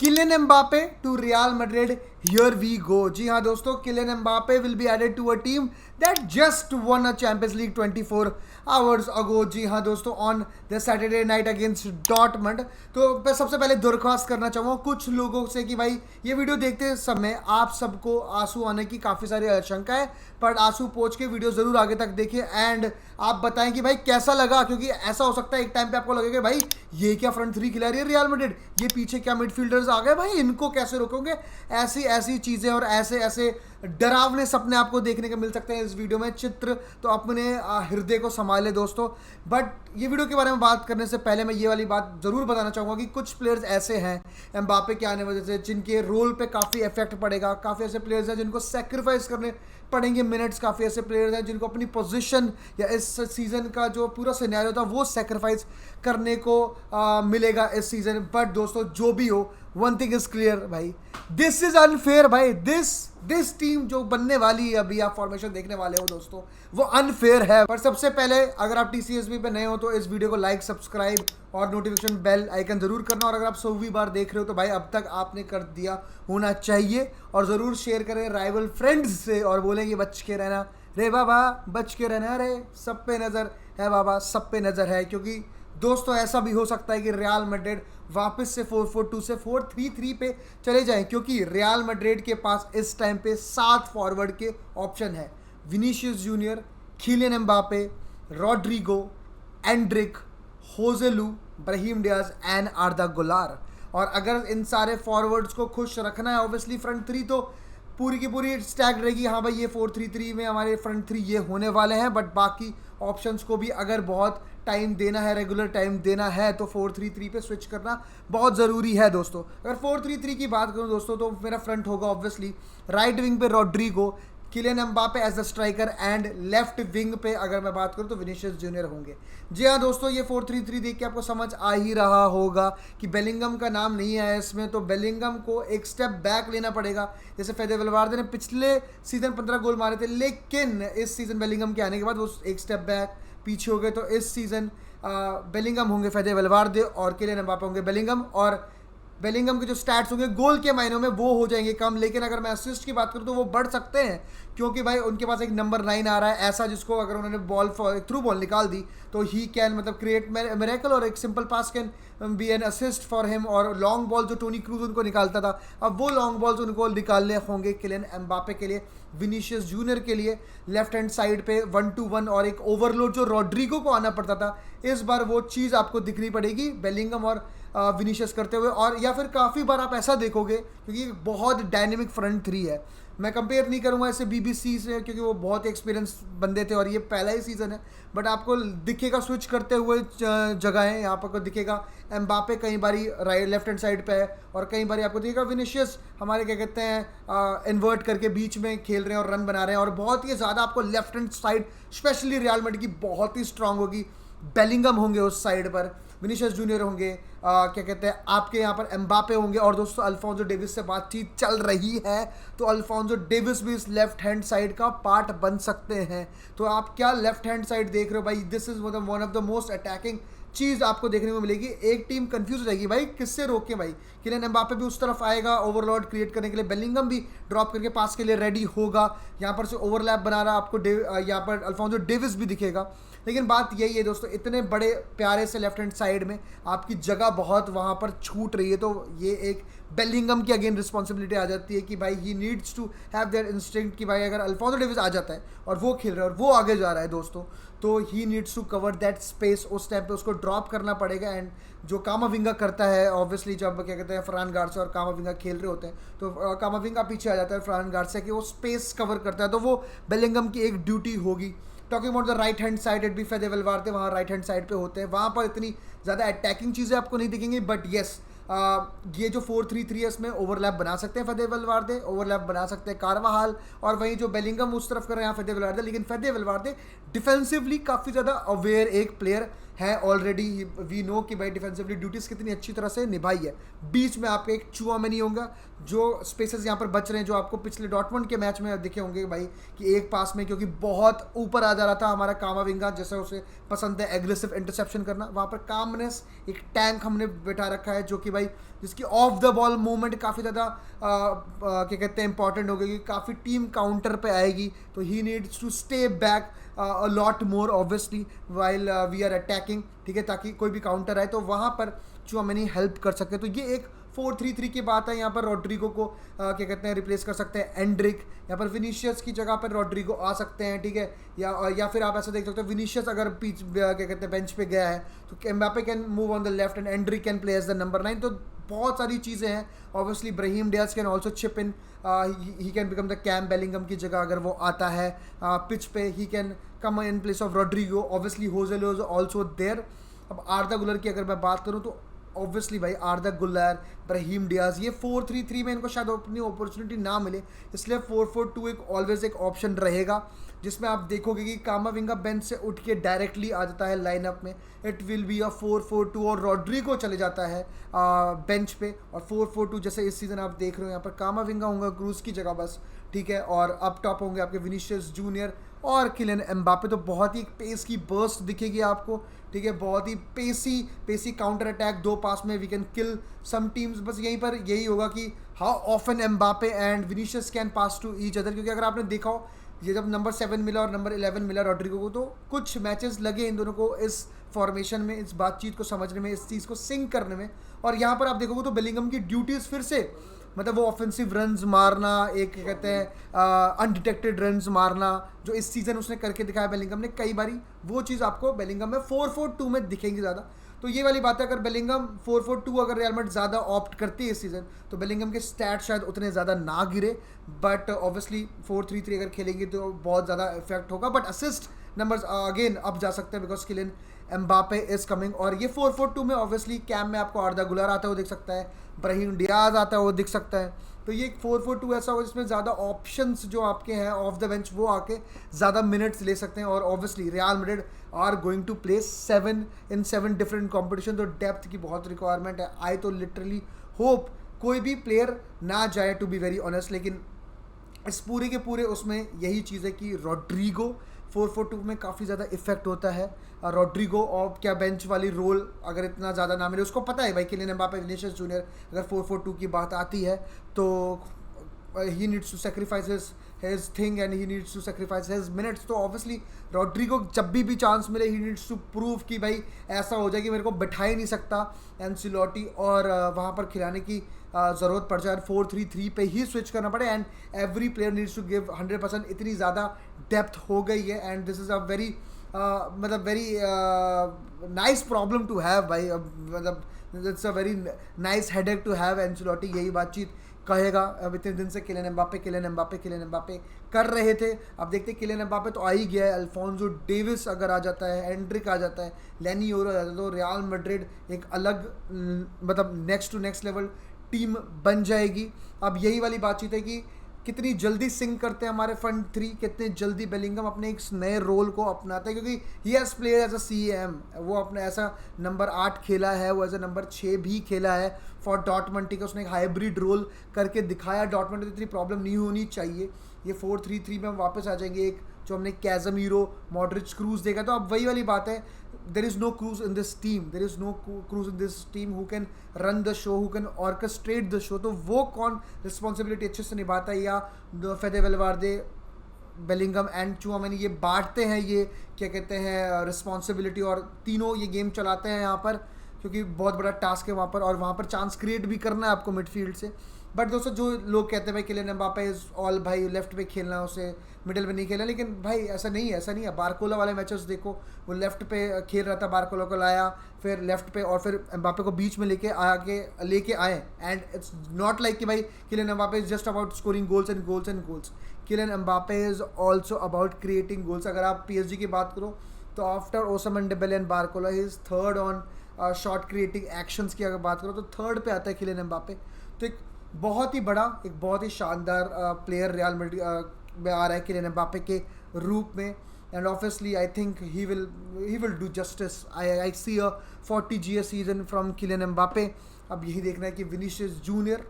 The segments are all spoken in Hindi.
Kylian Mbappe to Real Madrid, here we go. जी हाँ दोस्तों, Kylian Mbappe will be added to a team that just won a Champions League 24 hours ago. जी हाँ दोस्तों, on the Saturday night against Dortmund. तो मैं सबसे पहले दरख्वास्त करना चाहूँगा कुछ लोगों से कि भाई ये वीडियो देखते समय आप सबको आंसू आने की काफ़ी सारी आशंका है, पर आंसू पोंछ के वीडियो ज़रूर आगे तक देखिए एंड आप बताएं कि भाई कैसा लगा, क्योंकि ऐसा हो सकता है एक टाइम पे आपको लगेगा भाई ये क्या फ्रंट थ्री खिला रही है रियल मैड्रिड, ये पीछे क्या मिडफील्डर्स आ गए भाई, इनको कैसे रोकोगे। ऐसी ऐसी चीज़ें और ऐसे ऐसे डरावने सपने आपको देखने को मिल सकते हैं इस वीडियो में। चित्र तो अपने हृदय को संभाले दोस्तों। बट ये वीडियो के बारे में बात करने से पहले मैं ये वाली बात ज़रूर बताना चाहूँगा कि कुछ प्लेयर्स ऐसे हैं एम्बापे के आने वजह से जिनके रोल पे काफ़ी इफेक्ट पड़ेगा। काफ़ी ऐसे प्लेयर्स हैं जिनको सेक्रीफाइस करने पड़ेंगे मिनट्स। काफ़ी ऐसे प्लेयर्स हैं जिनको अपनी पोजीशन या इस सीज़न का जो पूरा सिनेरियो था वो सेक्रीफाइस करने को मिलेगा इस सीज़न। बट दोस्तों जो भी हो, वन थिंग इज क्लियर भाई, दिस इज अनफेयर भाई। दिस टीम जो बनने वाली है, अभी आप फॉर्मेशन देखने वाले हो दोस्तों, वो अनफेयर है। पर सबसे पहले अगर आप TCSB पे नए हो तो इस वीडियो को लाइक, सब्सक्राइब और नोटिफिकेशन बेल आइकन जरूर करना। और अगर आप 100वीं बार देख रहे हो तो भाई अब तक आपने कर दिया होना चाहिए। और ज़रूर शेयर करें राइवल फ्रेंड्स से और बोलेंगे बच के रहना रे बाबा, बच के रहना रे, सब पे नज़र है बाबा, सब पे नज़र है। क्योंकि दोस्तों ऐसा भी हो सकता है कि रियल मैड्रिड वापस से 4-4-2 से 4-3-3 पे चले जाएं, क्योंकि रियल मैड्रिड के पास इस टाइम पे 7 फॉरवर्ड के ऑप्शन है। Vinicius Junior, Kylian Mbappe, Rodrygo, Endrick, Joselu, Brahim Diaz and Arda Guler. और अगर इन सारे फॉरवर्ड्स को खुश रखना है ऑब्वियसली फ्रंट थ्री तो पूरी की पूरी स्टैक रहेगी। हाँ भाई ये 4-3-3 में हमारे फ्रंट थ्री ये होने वाले हैं। बट बाकी ऑप्शंस को भी अगर बहुत टाइम देना है, रेगुलर टाइम देना है, तो 4-3-3 पे स्विच करना बहुत ज़रूरी है दोस्तों। अगर 4-3-3 की बात करूं दोस्तों तो मेरा फ्रंट होगा ऑब्वियसली राइट विंग पे Rodrigo, Kylian Mbappe as the striker and left wing पे अगर मैं बात करूं तो विनीशियस जूनियर होंगे। जी हाँ दोस्तों, ये 4-3-3 देख के आपको समझ आ ही रहा होगा कि बेलिंगम का नाम नहीं आया इसमें, तो बेलिंगम को एक स्टेप बैक लेना पड़ेगा। जैसे फेदे वल्वार्दे ने पिछले सीजन 15 गोल मारे थे, लेकिन इस सीजन बेलिंगम के आने के बाद वो एक स्टेप बैक पीछे हो गए। तो इस सीज़न बेलिंगम होंगे फेदे वल्वार्दे और किलियन एम्बापे होंगे बेलिंगम। और बेलिंगम के जो स्टैट्स होंगे गोल के मायनों में वो हो जाएंगे कम, लेकिन अगर मैं असिस्ट की बात करूं तो वो बढ़ सकते हैं, क्योंकि भाई उनके पास एक नंबर 9 आ रहा है ऐसा, जिसको अगर उन्होंने बॉल थ्रू बॉल निकाल दी तो ही कैन मतलब क्रिएट मिरेकल, और एक simple past can be N assist for him. और लॉन्ग बॉल जो टोनी क्रूज उनको निकालता था, अब वो लॉन्ग बॉल्स उनको निकालने होंगे किलियन एम्बापे के लिए, विनीशियस जूनियर के लिए। लेफ्ट हैंड साइड पे 1-2-1 और एक ओवरलोड जो रॉड्रिगो को आना पड़ता था, इस बार वो चीज़ आपको दिखनी पड़ेगी बेलिंगम और विनीशियस करते हुए। और या फिर काफ़ी बार आप ऐसा देखोगे, क्योंकि बहुत डायनेमिक फ्रंट थ्री है। मैं कंपेयर नहीं करूँगा ऐसे BBC से, क्योंकि वो बहुत एक्सपीरियंस बंदे थे और ये पहला ही सीज़न है। बट आपको दिखेगा स्विच करते हुए जगहें, यहाँ पर दिखेगा एम्बापे कई बारी राइट लेफ्ट हैंड साइड पे है, और कई बारी आपको दिखेगा विनीशियस हमारे क्या कहते हैं इन्वर्ट करके बीच में खेल रहे हैं और रन बना रहे हैं। और बहुत ही ज़्यादा आपको left hand side specially real Madrid की बहुत ही स्ट्रांग होगी। बेलिंगम होंगे उस साइड पर, विनीशियस जूनियर होंगे, क्या कहते हैं आपके यहाँ पर एम्बापे होंगे। और दोस्तों अल्फोंसो डेविस से बातचीत चल रही है, तो अल्फोंसो डेविस भी इस लेफ्ट हैंड साइड का पार्ट बन सकते हैं। तो आप क्या लेफ्ट हैंड साइड देख रहे हो भाई, this is one of the most attacking चीज़ आपको देखने को मिलेगी। एक टीम कंफ्यूज रहेगी भाई किससे रोके भाई, किलियन एम्बापे भी उस तरफ आएगा ओवरलोड क्रिएट करने के लिए, बेलिंगम भी ड्रॉप करके पास के लिए रेडी होगा। यहाँ पर से ओवरलैप बना रहा आपको यहाँ पर अल्फोंसो डेविस भी दिखेगा। लेकिन बात यही है दोस्तों, इतने बड़े प्यारे से लेफ्ट हैंड साइड में आपकी जगह बहुत वहाँ पर छूट रही है, तो ये एक बेलिंगम की अगेन रिस्पॉन्सिबिलिटी आ जाती है कि भाई he needs to have their instinct कि भाई अगर अल्फोंसो डेविस आ जाता है और वो खेल रहा है और वो आगे जा रहा है दोस्तों, तो he needs to cover that space. उस टाइम पे उसको ड्रॉप करना पड़ेगा। एंड जो कामाविंगा करता है ऑब्वियसली, जब क्या कहते हैं फरहान गार्सिया और कामाविंगा खेल रहे होते हैं तो कामाविंगा पीछे आ जाता है फरहान गार्सिया कि वो स्पेस कवर करता है, तो वो बेलिंगम की एक ड्यूटी होगी। Talking about the right hand side, it भी फेदे वल्वार्दे वहाँ राइट हैंड साइड पे होते हैं, वहाँ पर इतनी ज़्यादा अटैकिंग चीज़ें आपको नहीं दिखेंगी। बट येस, ये जो 4-3-3 है इसमें ओवरलैप बना सकते हैं फेदे वल्वार्दे, ओवरलैप बना सकते हैं कारवाहाल, और वहीं जो बेलिंगम उस तरफ कर रहे हैं यहाँ फेदे वल्वार्दे। लेकिन फेदे वल्वार्दे डिफेंसिवली काफ़ी ज़्यादा अवेयर एक प्लेयर है ऑलरेडी। वी नो कि भाई डिफेंसिवली ड्यूटीज़ कितनी अच्छी तरह से निभाई है। बीच में आपका एक चुआमेनी होगा, जो स्पेसेस यहाँ पर बच रहे हैं, जो आपको पिछले डॉर्टमुंड के मैच में दिखे होंगे भाई कि एक पास में क्योंकि बहुत ऊपर आ जा रहा था हमारा कामाविंगा, जैसे उसे पसंद है एग्रेसिव इंटरसेप्शन करना, वहाँ पर कामनेस एक टैंक हमने बैठा रखा है जो कि भाई जिसकी ऑफ द बॉल मूवमेंट काफ़ी ज़्यादा क्या कहते हैं इंपॉर्टेंट हो गई, काफ़ी टीम काउंटर पे आएगी, तो he needs to stay back a lot more obviously while we are attacking, ठीक है, ताकि कोई भी काउंटर आए तो वहाँ पर चुआमेनी हेल्प कर सके। तो ये एक 4-3-3 की बात है। यहाँ पर रॉड्रिगो को क्या कहते हैं रिप्लेस कर सकते हैं एंड्रिक, यहाँ पर विनीशियस की जगह पर रॉड्रिगो आ सकते हैं, ठीक है, या फिर आप ऐसा देख सकते हो विनीशियस अगर पीच क्या कहते हैं बेंच पे गया है तो Mbappe can move on the left and Endrick can play as the number 9। तो बहुत सारी चीज़ें हैं। Obviously Brahim Diaz can also chip in, he can become the cam Bellingham की जगह अगर वो आता है पिच पे, he can come in place of Rodrygo. Obviously Joselu is also there. अब आर्दा गुलर की अगर मैं बात करूँ तो ऑब्वियसली भाई आर्दा गुलर, ब्राहीम डियाज, ये 4-3-3 में इनको शायद अपनी अपॉर्चुनिटी ना मिले, इसलिए 4-4-2 एक ऑलवेज एक ऑप्शन रहेगा, जिसमें आप देखोगे कि कामाविंगा बेंच से उठ के डायरेक्टली आ जाता है लाइनअप में। इट विल बी अ 4-4-2 और रॉड्रिगो चले जाता है बेंच पे, और 4-4-2 जैसे इस सीज़न आप देख रहे हो यहाँ पर कामाविंगा होंगे क्रूज की जगह बस, ठीक है, और अप टॉप होंगे आपके विनीशियस जूनियर और किलियन एम्बापे। तो बहुत ही पेस की बर्स्ट दिखेगी आपको, ठीक है, बहुत ही पेसी काउंटर अटैक, 2 पास में we can kill some teams. बस यहीं पर यही होगा कि how often Mbappe and Vinicius can pass to each other, क्योंकि अगर आपने देखा हो ये जब नंबर 7 मिला और नंबर 11 मिला रॉड्रिगो को, तो कुछ मैचेस लगे इन दोनों को इस फॉर्मेशन में, इस बातचीत को समझने में, इस चीज़ को सिंक करने में। और यहाँ पर आप देखोगे तो बेलिंगम की ड्यूटीज़ फिर से, मतलब वो ऑफेंसिव रन्स मारना, एक क्या कहते हैं अनडिटेक्टेड रन्स मारना, जो इस सीज़न उसने करके दिखाया बेलिंगम ने कई बारी, वो चीज़ आपको बेलिंगम में 4-4-2 में दिखेंगी ज़्यादा। तो ये वाली बात है, अगर बेलिंगम 4-4-2 अगर रियल मैड्रिड ज़्यादा ऑप्ट करती है इस सीज़न, तो बेलिंगम के स्टैट शायद उतने ज़्यादा ना गिरे, बट ऑब्वियसली 4-3-3 अगर खेलेंगे तो बहुत ज़्यादा इफेक्ट होगा। But assist numbers again up जा सकते हैं because Kylian Mbappe is coming. और ये 4-4-2 में ऑब्वियसली कैम में आपको आर्दा गुलर आता है वो दिख सकता है, ब्राहीम डियाज आता है वो दिख सकता है। तो ये 4-4-2 ऐसा हो जिसमें ज़्यादा ऑप्शंस जो आपके हैं ऑफ द बेंच वो आके ज़्यादा मिनट्स ले सकते हैं। और obviously Real Madrid are going to play 7 different competition, तो डेप्थ की बहुत रिक्वायरमेंट है। आई तो लिटरली होप कोई भी प्लेयर ना जाए टू बी वेरी ऑनेस्ट, लेकिन इस पूरे के पूरे उसमें यही चीज़ है कि रॉड्रिगो 4-4-2 में काफ़ी ज़्यादा इफेक्ट होता है। रॉड्रिगो और क्या बेंच वाली रोल अगर इतना ज़्यादा ना मिले, उसको पता है भाई किलियन एम्बापे, विनीशियस जूनियर, अगर 4-4-2 की बात आती है तो he needs to sacrifice his thing and he needs to sacrifice his minutes. तो ऑब्वियसली रॉड्रिगो जब भी चांस मिले ही नीड्स टू प्रूव कि भाई ऐसा हो जाए कि मेरे को बैठा ही नहीं सकता एंसिलोटी, और वहाँ पर खिलाने की ज़रूरत पड़ जाए, 4-3-3 पे ही स्विच करना पड़े, and every player needs to give 100%। इतनी ज़्यादा डेप्थ हो गई है, and this is a very मतलब very nice problem to have भाई, मतलब it's a very nice headache to have. Ancelotti यही बातचीत कहेगा। अब इतने दिन से किलियन एम्बापे कर रहे थे, अब देखते हैं किलियन एम्बापे तो आ ही गया है, अल्फोंसो डेविस अगर आ जाता है, एंड्रिक आ जाता है, लेनी योरो आ जाता है, तो रियल मैड्रिड एक अलग मतलब next to next level team बन जाएगी। अब यही वाली बातचीत है कि कितनी जल्दी सिंक करते हैं हमारे फ्रंट 3, कितने जल्दी बेलिंगम अपने एक नए रोल को अपनाते हैं, क्योंकि he has played as a CM, वो अपने ऐसा नंबर 8 खेला है, वो एज अ नंबर 6 भी खेला है फॉर डॉर्टमंड, ठीक है, उसने एक हाइब्रिड रोल करके दिखाया। डॉर्टमंड में इतनी प्रॉब्लम नहीं होनी चाहिए। ये 4-3-3 में हम वापस आ जाएंगे, एक जो हमने कैज़मीरो, मॉड्रिच, क्रूज देखा, तो अब वही वाली बात है, there is no Cruz in this team who can run the show, who can orchestrate the show। तो वो कौन रिस्पॉन्सिबिलिटी अच्छे से निभाता है, या फेदे वेलवार्दे, बेलिंगम एंड चुआमेनी ये बांटते हैं ये क्या कहते हैं रिस्पॉन्सिबिलिटी, और तीनों ये गेम चलाते हैं यहाँ पर, क्योंकि बहुत बड़ा टास्क है वहाँ पर, और वहाँ पर चांस क्रिएट भी करना है आपको मिडफील्ड से। बट दोस्तों जो लोग कहते हैं भाई किलियन एम्बापे इज ऑल, भाई लेफ्ट पे खेलना है उसे, मिडिल में नहीं खेलना, लेकिन भाई ऐसा नहीं है। बारकोला वाले मैचेस देखो, वो लेफ्ट पे खेल रहा था, बारकोला को लाया फिर लेफ्ट पे, और फिर एम्बापे को बीच में लेके आए, एंड इट्स नॉट लाइक कि भाई Kylian Mbappe is just about scoring goals and goals. Kylian Mbappe is also about creating goals. अगर आप PSG की बात करो तो after Ousmane Dembele and Barcola he is third on shot creating actions की अगर बात करो तो थर्ड पे आता है किलियन एम्बापे। तो एक बहुत ही बड़ा, एक बहुत ही शानदार प्लेयर रियल मैड्रिड में आ रहा है किलियन एम्बापे के रूप में। and obviously I think he will do justice. I see a 40 GS season from Kylian Mbappe. अब यही देखना है कि विनीशियस जूनियर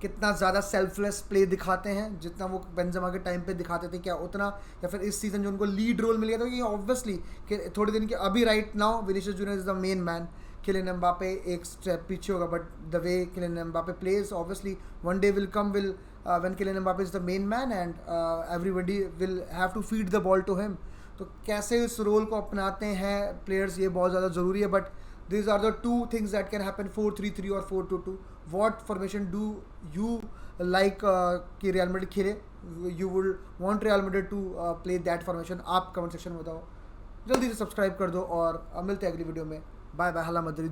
कितना ज़्यादा सेल्फलेस प्ले दिखाते हैं, जितना वो बेंजेमा के टाइम पे दिखाते थे क्या उतना, या फिर इस सीज़न जो उनको लीड रोल मिल गया था, कि ऑब्वियसली कि थोड़े दिन के अभी right now Vinicius junior is the main man, Kylian Mbappe एक स्टेप पीछे होगा, but the way Kylian Mbappe plays, obviously one day will come when Kylian Mbappe is the main man and everybody will have to feed the ball to him. तो कैसे इस रोल को अपनाते हैं प्लेयर्स, ये बहुत ज़्यादा ज़रूरी है. But these are the two things that can happen, 4-3-3 or 4-2-2. What formation do you like कि रियल मैड्रिड खेले? You would want Real Madrid to play that formation? आप कमेंट सेक्शन में बताओ. जल्दी से सब्सक्राइब कर दो और मिलते हैं अगली वीडियो में. Bye bye. Hala Madrid.